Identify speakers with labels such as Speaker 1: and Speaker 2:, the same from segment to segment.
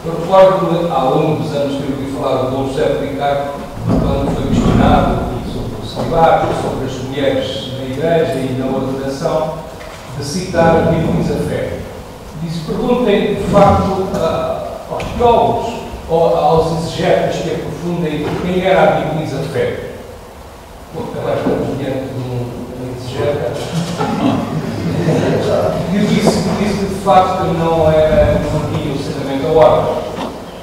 Speaker 1: Eu recordo-me, há longos anos, que eu ouvi falar do Dom José Ricardo, quando foi questionado sobre o celibato, sobre as mulheres na igreja e na ordenação, de citar Virgens a Fé. Disse: perguntem, de facto, aos teólogos ou aos exegetas que aprofundem quem era a Virgens a Fé. Bom, agora estamos diante de um exegeta que disse que, de facto, não tinha o sentimento da ordem.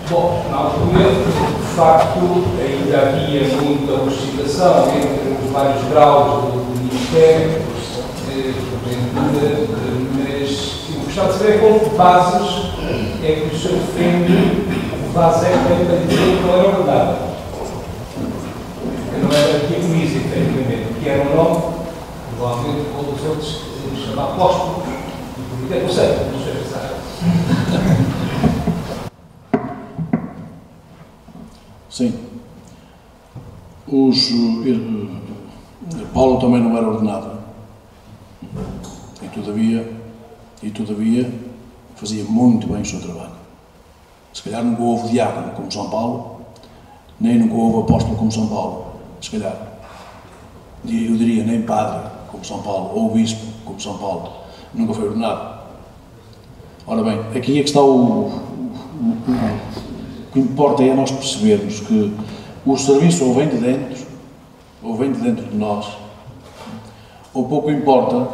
Speaker 1: Bom, na altura, de facto, ainda havia muita oscilação entre os vários graus do ministério, mas eu gostava de saber com que bases é que o senhor defende o base é que tem para dizer que não era verdade. Que não era diaconisa, efetivamente, que era um nome, provavelmente, como os outros chamam apóstolos, e não sei, não sei pensar.
Speaker 2: Sim. Paulo também não era ordenado. E todavia fazia muito bem o seu trabalho. Se calhar nunca houve diácono como São Paulo, nem nunca houve apóstolo como São Paulo. Se calhar. Eu diria nem padre como São Paulo, ou bispo como São Paulo. Nunca foi ordenado. Ora bem, aqui é que está o que importa é nós percebermos que o serviço ou vem de dentro de nós, ou pouco importa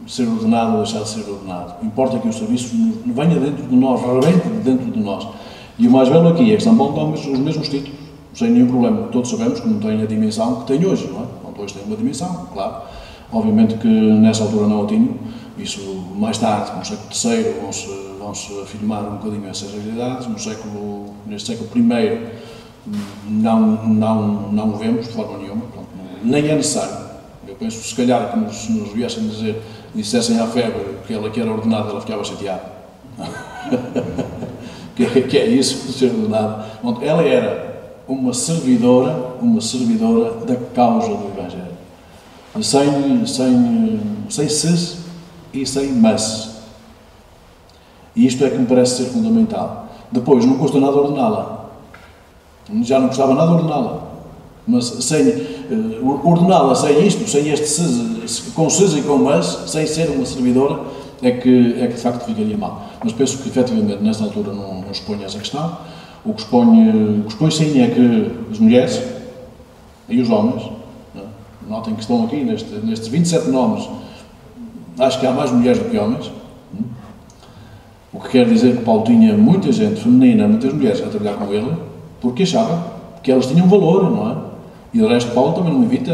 Speaker 2: ser ordenado ou deixar de ser ordenado. Importa que o serviço venha dentro de nós, rebente dentro de nós. E o mais belo aqui é que São Paulo toma os mesmos títulos, sem nenhum problema. Todos sabemos que não tem a dimensão que tem hoje, não é? Então, hoje tem uma dimensão, claro. Obviamente que nessa altura não a tinham. Isso, mais tarde, no século III, vão-se afirmar um bocadinho essas realidades. Neste século I, não o vemos de forma nenhuma. Portanto, nem é necessário. Eu penso, se calhar, que se nos viessem dissessem à febre que ela que era ordenada, ela ficava chateada. que é isso, de ser ordenada. Portanto, ela era uma servidora da causa do Evangelho. Sem ses e sem mas. E isto é que me parece ser fundamental. Depois, não custa nada ordená-la. Já não custava nada ordená-la. Mas sem ordená-la, sem isto, sem este com ses e com mas, sem ser uma servidora, é que de facto ficaria mal. Mas penso que, efetivamente, nesta altura não expõe essa questão. O que expõe sim é que as mulheres e os homens, notem que estão aqui nestes 27 nomes, acho que há mais mulheres do que homens, o que quer dizer que Paulo tinha muita gente feminina, muitas mulheres a trabalhar com ele, porque achava que elas tinham valor, não é? E de resto Paulo também não evita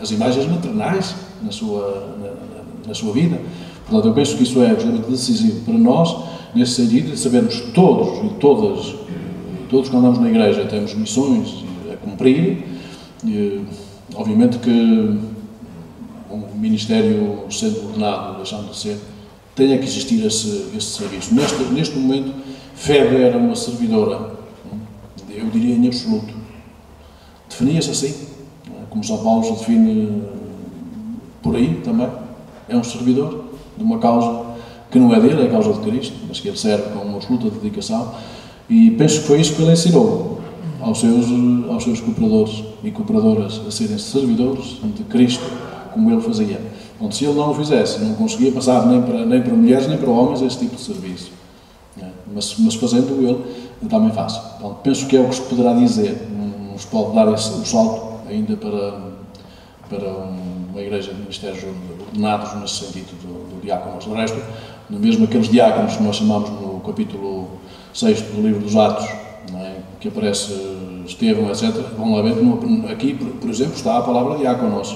Speaker 2: as imagens maternais na sua vida. Portanto, eu penso que isso é absolutamente decisivo para nós, nesse sentido de sabermos todos e todos que andamos na igreja temos missões a cumprir. Obviamente que o ministério sendo ordenado, deixando de ser, tenha que existir esse serviço. Neste momento, Febre era uma servidora, eu diria em absoluto. Definia-se assim, como São Paulo se define por aí também. É um servidor de uma causa que não é dele, é a causa de Cristo, mas que ele serve com uma absoluta dedicação. E penso que foi isso que ele ensinou aos seus cooperadores e cooperadoras a serem servidores de Cristo, como ele fazia. Bom, se ele não o fizesse, não conseguia passar nem para mulheres nem para homens esse tipo de serviço. Mas fazendo ele, também faz. Bom, penso que é o que se poderá dizer. Não se pode dar o salto ainda para uma igreja de ministérios ordenados nesse sentido do diácono. De resto, mesmo aqueles diáconos que nós chamamos no capítulo 6 do livro dos Atos, não é? Que aparece Estevão, etc. Vão lá ver que aqui, por exemplo, está a palavra diáconos,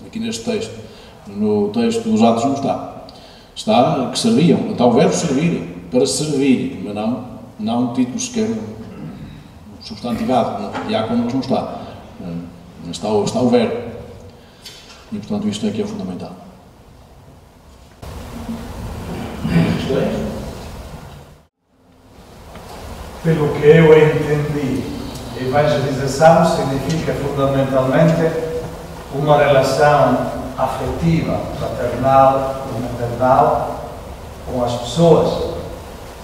Speaker 2: aqui neste texto. No texto dos Atos não está. Está que serviam, está o verbo servir, para servir, mas não título sequer substantivado, diáconos não está. Está o verbo. E, portanto, isto é que é fundamental.
Speaker 3: Pelo que eu entendi, evangelização significa fundamentalmente uma relação afetiva, fraternal e maternal com as pessoas,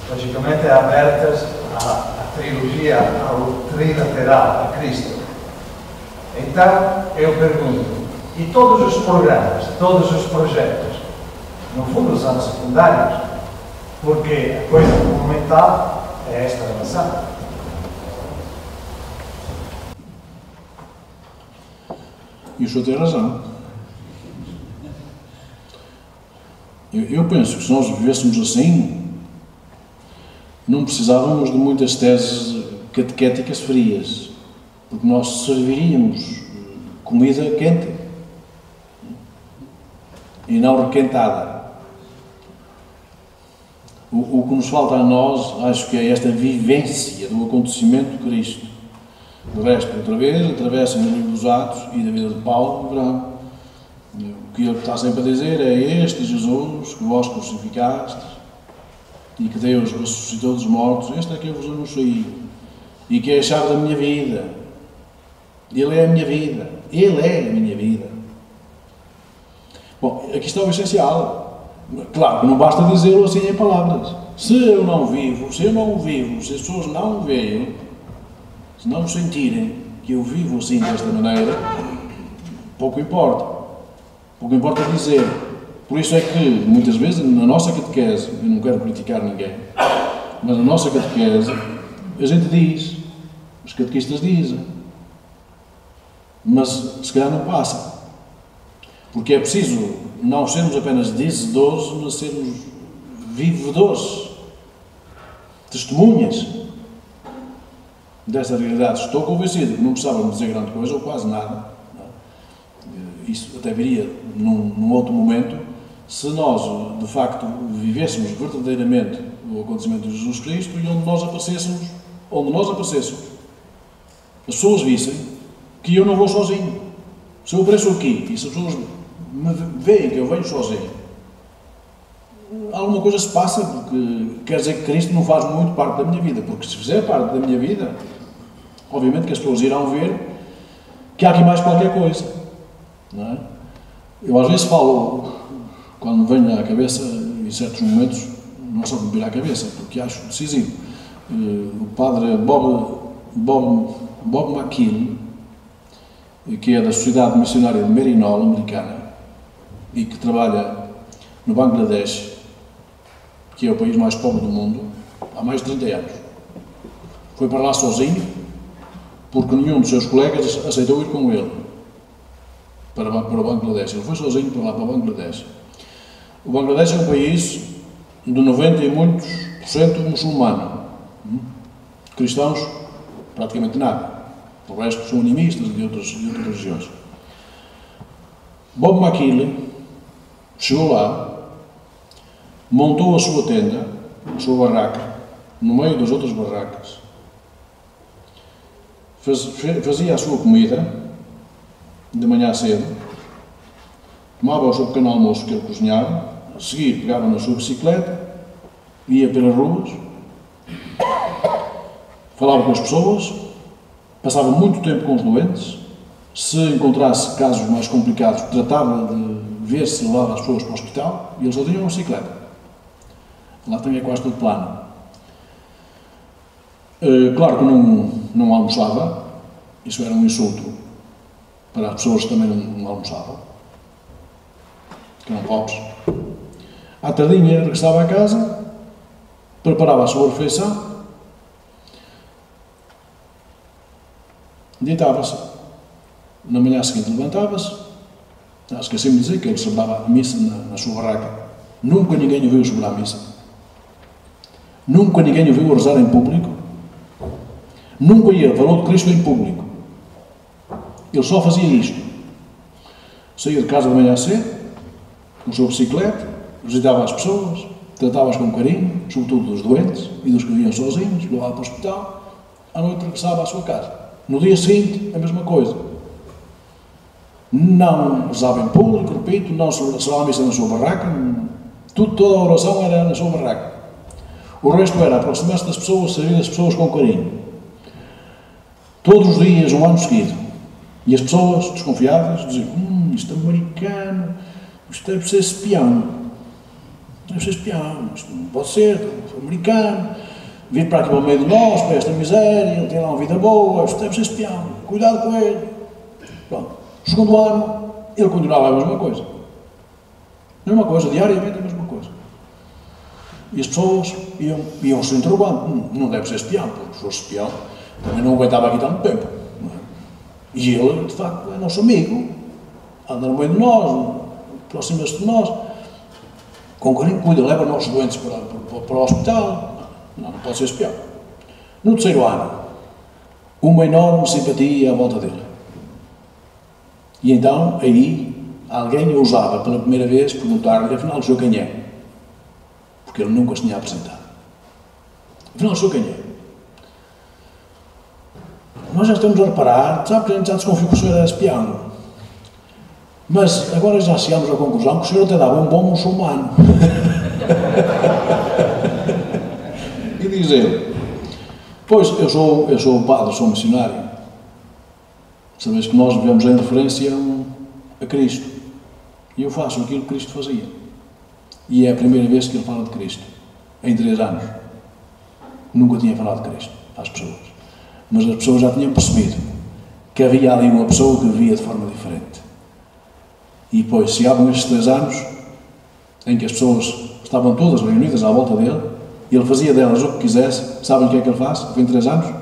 Speaker 3: logicamente abertas à trilogia, ao trilateral, a Cristo. Então, eu pergunto, e todos os programas, todos os projetos, no fundo são secundários, porque a coisa fundamental é esta relação.
Speaker 2: E o senhor tem razão. Eu penso que se nós vivêssemos assim, não precisávamos de muitas teses catequéticas frias, porque nós serviríamos comida quente e não requentada. O que nos falta a nós, acho que é esta vivência do acontecimento de Cristo. O resto, outra vez, atravessam o livro dos Atos e da vida de Paulo, verão. O que ele está sempre a dizer é este Jesus que vós crucificastes e que Deus ressuscitou dos mortos, este é que eu vos anunciei e que é a chave da minha vida. Ele é a minha vida. Ele é a minha vida. Bom, aqui está o essencial. Claro que não basta dizê-lo assim em palavras. Se eu não vivo, se as pessoas não veem, se não sentirem que eu vivo assim desta maneira, pouco importa. Pouco importa dizer. Por isso é que, muitas vezes, na nossa catequese, eu não quero criticar ninguém, mas na nossa catequese, a gente diz, os catequistas dizem, mas se calhar não passa. Porque é preciso não sermos apenas dizedores, mas sermos vivedores, testemunhas desta realidade. Estou convencido que não precisávamos dizer grande coisa, ou quase nada. Isso até viria num outro momento, se nós, de facto, vivêssemos verdadeiramente o acontecimento de Jesus Cristo e onde nós aparecêssemos, as pessoas vissem que eu não vou sozinho. Se eu apareço aqui e se as pessoas me veem que eu venho sozinho, alguma coisa se passa, porque quer dizer que Cristo não faz muito parte da minha vida, porque se fizer parte da minha vida, obviamente que as pessoas irão ver que há aqui mais qualquer coisa, não é? Eu às vezes falo, quando me venho à cabeça, em certos momentos, não só me vir à cabeça, porque acho decisivo. O padre Bob McKean, que é da Sociedade Missionária de Merinol, americana, e que trabalha no Bangladesh, que é o país mais pobre do mundo, há mais de 30 anos. Foi para lá sozinho, porque nenhum dos seus colegas aceitou ir com ele para o Bangladesh. Ele foi sozinho para lá, para o Bangladesh. O Bangladesh é um país de 90 e muitos por cento muçulmano. Cristãos, praticamente nada. O resto são animistas de outras religiões. Bob McKean chegou lá, montou a sua tenda, a sua barraca, no meio das outras barracas, fazia a sua comida, de manhã cedo, tomava o seu pequeno almoço que ele cozinhava, a seguir pegava na sua bicicleta, ia pelas ruas, falava com as pessoas, passava muito tempo com os doentes, se encontrasse casos mais complicados, tratava de ver se levava as pessoas para o hospital, e ele só tinha uma bicicleta. Lá tinha quase tudo plano. Claro que não almoçava, isso era um insulto para as pessoas que também não almoçavam, que eram pobres. À tardinha regressava a casa, preparava a sua refeição, deitava-se. Na manhã seguinte levantava-se. Esqueci-me de dizer que ele celebrava a missa na sua barraca. Nunca ninguém o viu celebrar a missa. Nunca ninguém o viu rezar em público. Nunca ele falou de Cristo em público. Ele só fazia isto. Saía de casa de manhã cedo, com a sua bicicleta, visitava as pessoas, tratava-as com carinho, sobretudo dos doentes e dos que viviam sozinhos, levava para o hospital, à noite regressava à sua casa. No dia seguinte, a mesma coisa. Não rezava em público, repito, não celebrava a missa na sua barraca, toda a oração era na sua barraca. O resto era aproximar-se das pessoas, servir as pessoas com carinho. Todos os dias, um ano seguido. E as pessoas, desconfiadas, diziam, isto é americano, isto deve ser espião. Deve ser espião, isto não pode ser, americano, vir para aqui para o meio de nós, para esta miséria, ele tem lá uma vida boa, isto deve ser espião, cuidado com ele. Pronto. Segundo ano, ele continuava a mesma coisa. A mesma coisa, diariamente a mesma coisa. E as pessoas iam se interrogando, não deve ser espião, porque se fosse espião, também não aguentava aqui tanto tempo. Não é? E ele, de facto, é nosso amigo, anda no meio de nós, aproxima-se de nós, com carinho, cuida, leva os nossos doentes para o hospital. Não pode ser espião. No terceiro ano, uma enorme simpatia à volta dele. E então, aí, alguém ousava pela primeira vez perguntar-lhe, afinal, o senhor quem é? Porque ele nunca se tinha apresentado. Afinal, o senhor quem é? Nós já estamos a reparar, sabe que a gente já desconfiou que o senhor era espião. Mas agora já chegamos à conclusão que o senhor até dava um bom muçulmano. E diz ele, pois, eu sou padre, sou missionário. Sabeis que nós vivemos em referência a Cristo. E eu faço aquilo que Cristo fazia. E é a primeira vez que ele fala de Cristo. Em 3 anos. Nunca tinha falado de Cristo às pessoas. Mas as pessoas já tinham percebido que havia ali uma pessoa que vivia de forma diferente. E depois chegavam estes 3 anos em que as pessoas estavam todas reunidas à volta dele e ele fazia delas o que quisesse. Sabem o que é que ele faz? Em 3 anos?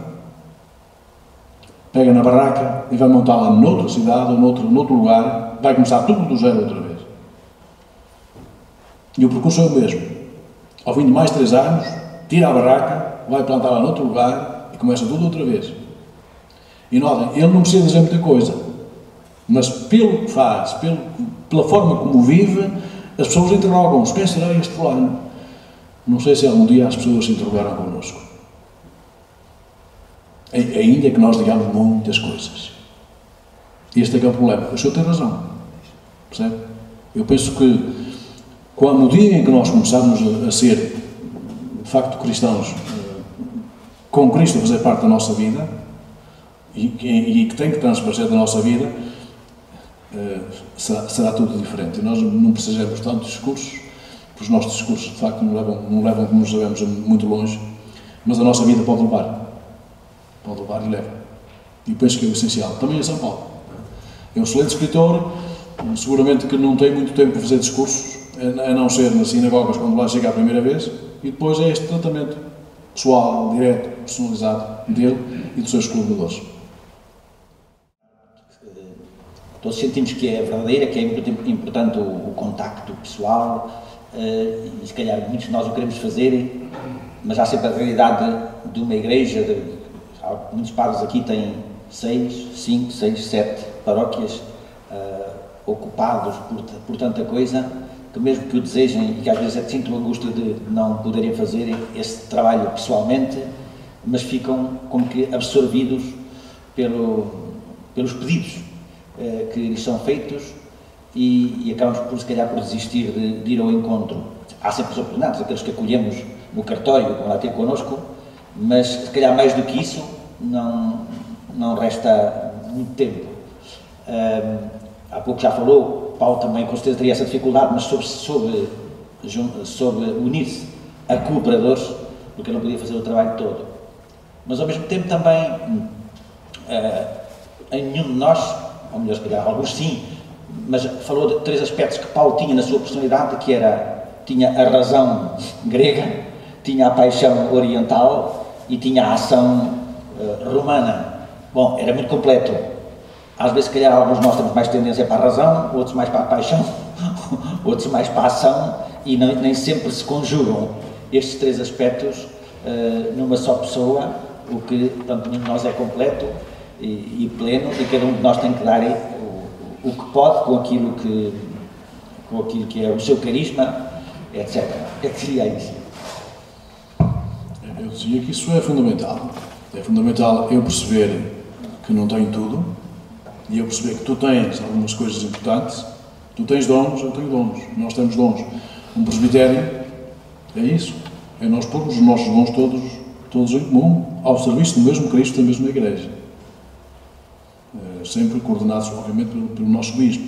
Speaker 2: Pega na barraca e vai montá-la noutra cidade ou noutro lugar, vai começar tudo do zero outra vez. E o percurso é o mesmo. Ao fim de mais 3 anos, tira a barraca, vai plantá-la noutro lugar e começa tudo outra vez. E notem, ele não precisa dizer muita coisa, mas pelo que faz, pela forma como vive, as pessoas interrogam-se, quem será este fulano? Não sei se algum dia as pessoas se interrogaram connosco. Ainda que nós digamos muitas coisas. Este é que é o problema. O senhor tem razão. Percebe? Eu penso que, no dia em que nós começarmos a ser, de facto, cristãos, com Cristo a fazer parte da nossa vida, e que tem que transparecer da nossa vida, será tudo diferente. E nós não precisamos tanto de discursos, porque os nossos discursos, de facto, não levam, como sabemos, muito longe, mas a nossa vida pode levar. Pode levar e leva. E penso que é o essencial. Também em São Paulo. É um excelente escritor, seguramente que não tem muito tempo para fazer discursos, a não ser nas sinagogas quando lá chega a primeira vez, e depois é este tratamento pessoal, direto, personalizado dele e dos seus colaboradores.
Speaker 4: Todos sentimos que é verdadeira, que é importante o contacto pessoal, e se calhar muitos de nós o queremos fazer, mas há sempre a realidade de uma igreja, muitos padres aqui têm 6, 5, 6, 7 paróquias ocupados por tanta coisa, que mesmo que o desejem e que às vezes sintam a angústia de não poderem fazer esse trabalho pessoalmente, mas ficam como que absorvidos pelos pedidos que lhes são feitos e acabamos por, se calhar, por desistir de ir ao encontro. Há sempre os oportunados, aqueles que acolhemos no cartório, vão lá ter connosco, mas se calhar mais do que isso não resta muito tempo. Há pouco já falou, Paulo também com certeza teria essa dificuldade, mas soube unir-se a cooperadores, porque ele não podia fazer o trabalho todo. Mas ao mesmo tempo também, em nenhum de nós, ou melhor, se calhar alguns sim, mas falou de 3 aspectos que Paulo tinha na sua personalidade, que tinha a razão grega, tinha a paixão oriental e tinha a ação romana. Bom, era muito completo. Às vezes, se calhar, alguns de nós temos mais tendência para a razão, outros mais para a paixão, outros mais para a ação, E nem sempre se conjugam estes três aspectos numa só pessoa, o que, portanto, nenhum de nós é completo e pleno, e cada um de nós tem que dar o que pode com aquilo que é o seu carisma, etc. O que é que seria isso?
Speaker 2: Eu dizia que isso é fundamental. É fundamental eu perceber que não tenho tudo, e eu perceber que tu tens algumas coisas importantes. Tu tens dons, eu tenho dons, nós temos dons. Um presbitério é isso, é nós pormos os nossos dons todos em comum, ao serviço do mesmo Cristo, da mesma Igreja. Sempre coordenados, obviamente, pelo nosso bispo.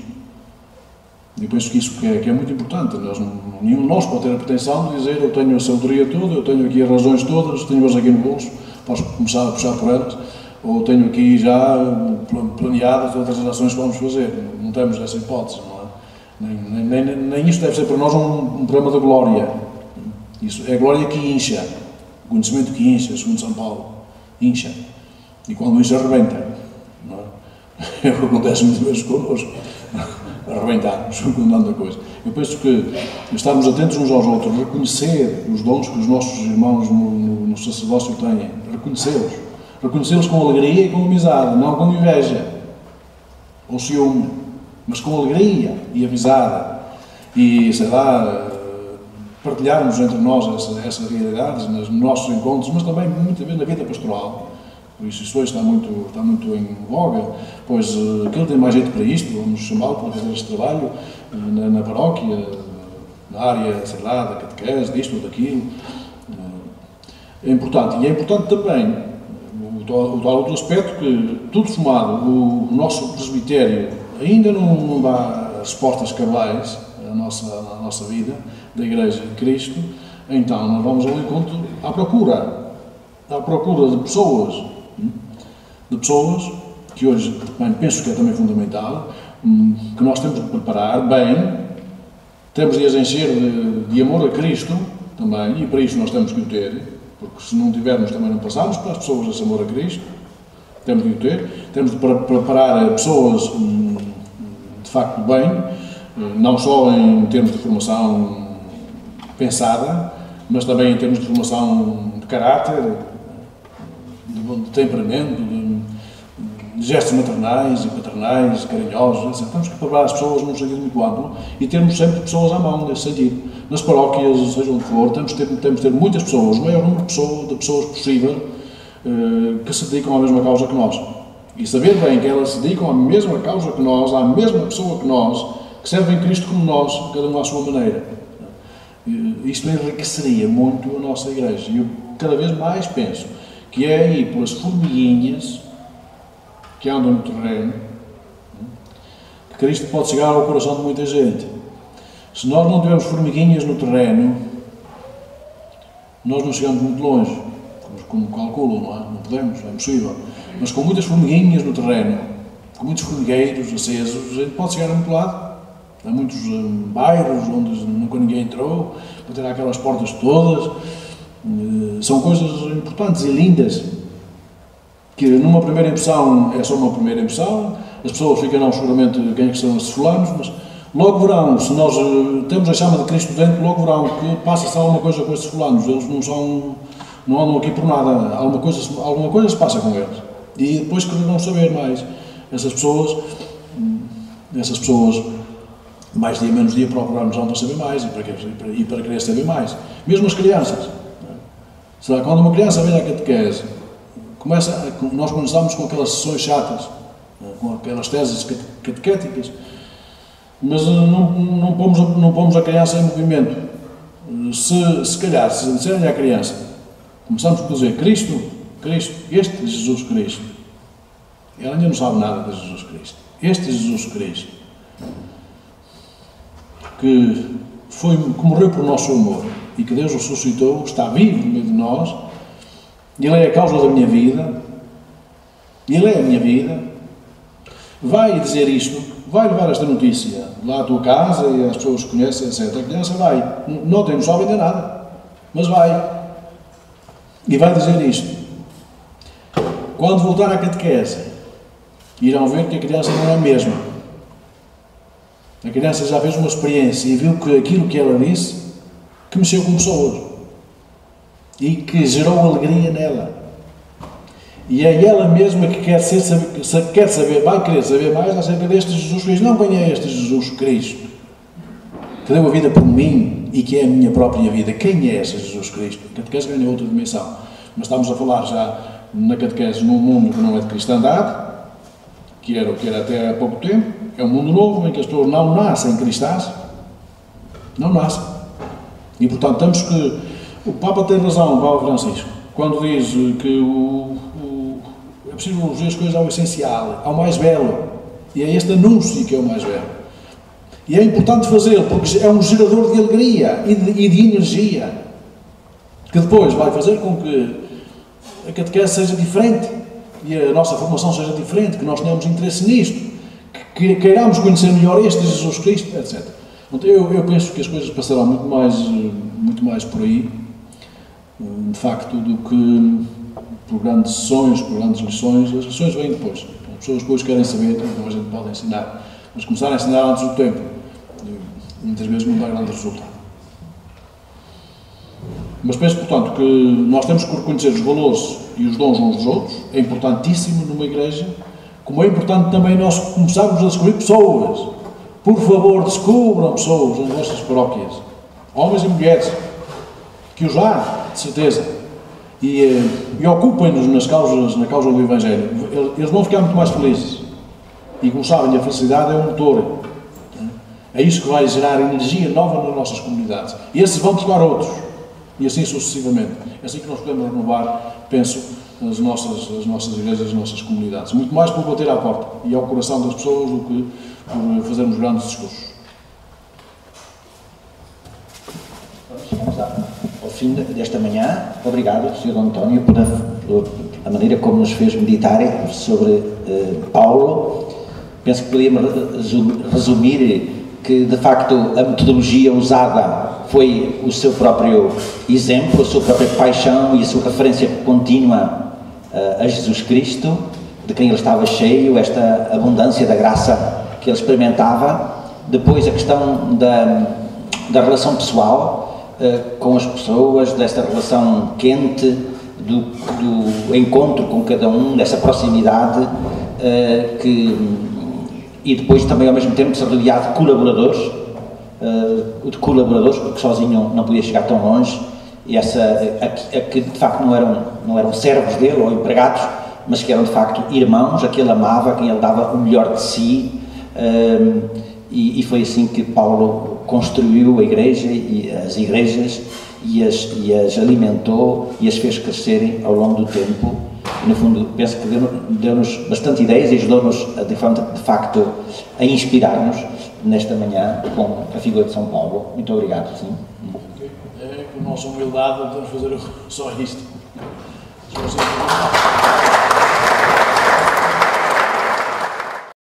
Speaker 2: E penso que isso é muito importante. Nenhum de nós pode ter a pretensão de dizer eu tenho a sabedoria toda, eu tenho aqui as razões todas, tenho-as aqui no bolso, posso começar a puxar por elas, ou tenho aqui já planeadas outras ações que vamos fazer. Não temos essa hipótese, não é? Nem isto deve ser para nós um programa de glória. Isso é a glória que incha, o conhecimento que incha, segundo São Paulo, incha. E quando incha, arrebenta. Não é? É o que acontece muitas vezes connosco. Arrebentarmos com tanta coisa. Eu penso que estarmos atentos uns aos outros, reconhecer os dons que os nossos irmãos no sacerdócio têm, reconhecê-los com alegria e com amizade, não com inveja ou ciúme, mas com alegria e amizade, e sei lá, partilharmos entre nós essas realidades nos nossos encontros, mas também muitas vezes na vida pastoral. Por isso hoje está muito em voga, pois aquele tem mais jeito para isto, vamos chamá-lo para fazer este trabalho na paróquia, na área, sei lá, da catequese, disto ou daquilo. É importante. E é importante também o outro aspecto que, tudo somado, o nosso presbitério ainda não dá respostas cabais à nossa vida, da Igreja de Cristo, então nós vamos ao encontro à procura de pessoas que hoje, bem, penso que é também fundamental, que nós temos de preparar bem, temos de as encher de amor a Cristo também, e para isso nós temos que o ter, porque se não tivermos também não passamos para as pessoas esse amor a Cristo, temos de o ter, temos de preparar pessoas de facto bem, não só em termos de formação pensada, mas também em termos de formação de caráter, de temperamento, de gestos maternais e paternais, carinhosos, etc. Temos que preparar as pessoas num sentido muito amplo e termos sempre pessoas à mão nesse sentido. Nas paróquias, seja onde for, temos de ter muitas pessoas, o maior número de pessoas possível que se dedicam à mesma causa que nós. E saber bem que elas se dedicam à mesma causa que nós, à mesma pessoa que nós, que servem Cristo como nós, cada um à sua maneira. Isto enriqueceria muito a nossa Igreja. E eu cada vez mais penso que é aí pelas formiguinhas que andam no terreno que Cristo pode chegar ao coração de muita gente. Se nós não tivermos formiguinhas no terreno, nós não chegamos muito longe, como calculam, não é? Não podemos, é impossível. Mas com muitas formiguinhas no terreno, com muitos formigueiros acesos, a gente pode chegar a muito lado. Há muitos bairros onde nunca ninguém entrou, para ter aquelas portas todas. São coisas importantes e lindas, que numa primeira impressão é só uma primeira impressão, as pessoas ficam seguramente quem é que são esses fulanos, mas logo verão, se nós temos a chama de Cristo dentro, logo verão que passa-se alguma coisa com esses fulanos, eles não andam aqui por nada, alguma coisa se passa com eles. E depois quererão saber mais. Essas pessoas, mais dia menos dia, procurarmos para saber mais e para querer saber mais. Mesmo as crianças. Será quando uma criança vem à catequese, nós começamos com aquelas sessões chatas, com aquelas teses catequéticas, mas não pomos a criança em movimento. Se calhar, se disserem à criança, começamos por dizer Cristo, este Jesus Cristo, ela ainda não sabe nada de Jesus Cristo. Este Jesus Cristo, que morreu por nosso amor e que Deus o ressuscitou, está vivo no meio de nós, Ele é a causa da minha vida, Ele é a minha vida, vai dizer isto, vai levar esta notícia lá à tua casa e às pessoas que conhecem, etc. A criança vai, não sabe ainda nada, mas vai, e vai dizer isto. Quando voltar à catequese, irão ver que a criança não é a mesma. A criança já fez uma experiência e viu que aquilo que ela disse que mexeu com pessoas e que gerou alegria nela. E é ela mesma que quer saber, vai querer saber mais acerca deste Jesus Cristo. Não, quem é este Jesus Cristo? Que deu a vida por mim e que é a minha própria vida. Quem é esse Jesus Cristo? A catequese ganha outra dimensão. Mas estamos a falar já na catequese num mundo que não é de cristandade, que era o que era até há pouco tempo. É um mundo novo em que as pessoas não nascem cristãs. Não nascem. E portanto temos que... O Papa tem razão, o Papa Francisco, quando diz que é preciso reduzir as coisas ao essencial, ao mais belo. E é este anúncio que é o mais belo. E é importante fazê-lo, porque é um gerador de alegria e de energia, que depois vai fazer com que a catequese seja diferente e a nossa formação seja diferente, que nós tenhamos interesse nisto, que queiramos conhecer melhor este Jesus Cristo, etc. Então, eu penso que as coisas passarão muito mais por aí, de facto, do que por grandes sessões, por grandes lições. As lições vêm depois. As pessoas depois querem saber, então a gente pode ensinar. Mas começar a ensinar antes do tempo, muitas vezes não dá grande resultado. Mas penso, portanto, que nós temos que reconhecer os valores e os dons uns dos outros. É importantíssimo numa igreja, como é importante também nós começarmos a descobrir pessoas. Por favor, descubram pessoas nas vossas paróquias, homens e mulheres, que os há, de certeza, e ocupem-nos na causa do Evangelho. Eles vão ficar muito mais felizes. E como sabem, a felicidade é um motor. É isso que vai gerar energia nova nas nossas comunidades. E esses vão buscar outros. E assim sucessivamente. É assim que nós podemos renovar, penso, as nossas igrejas, as nossas comunidades. Muito mais por bater à porta e ao coração das pessoas do que por fazermos grandes discursos.
Speaker 4: Chegamos ao fim desta manhã. Obrigado, Sr. António, por a maneira como nos fez meditar sobre Paulo. Penso que podíamos resumir que, de facto, a metodologia usada foi o seu próprio exemplo, a sua própria paixão e a sua referência contínua a Jesus Cristo, de quem ele estava cheio, esta abundância da graça que ele experimentava. Depois a questão da relação pessoal com as pessoas, desta relação quente, do encontro com cada um, dessa proximidade, e depois também ao mesmo tempo de ser rodeado de colaboradores, porque sozinho não podia chegar tão longe, e que de facto não eram servos dele ou empregados, mas que eram de facto irmãos, a quem ele amava, a quem ele dava o melhor de si, e foi assim que Paulo construiu a igreja e as igrejas, e as alimentou e as fez crescerem ao longo do tempo. E, no fundo, penso que deu-nos bastante ideias e ajudou-nos, de facto, a inspirar-nos nesta manhã com a figura de São Paulo. Muito obrigado. Sim.
Speaker 2: É com a nossa humildade podemos fazer só isto.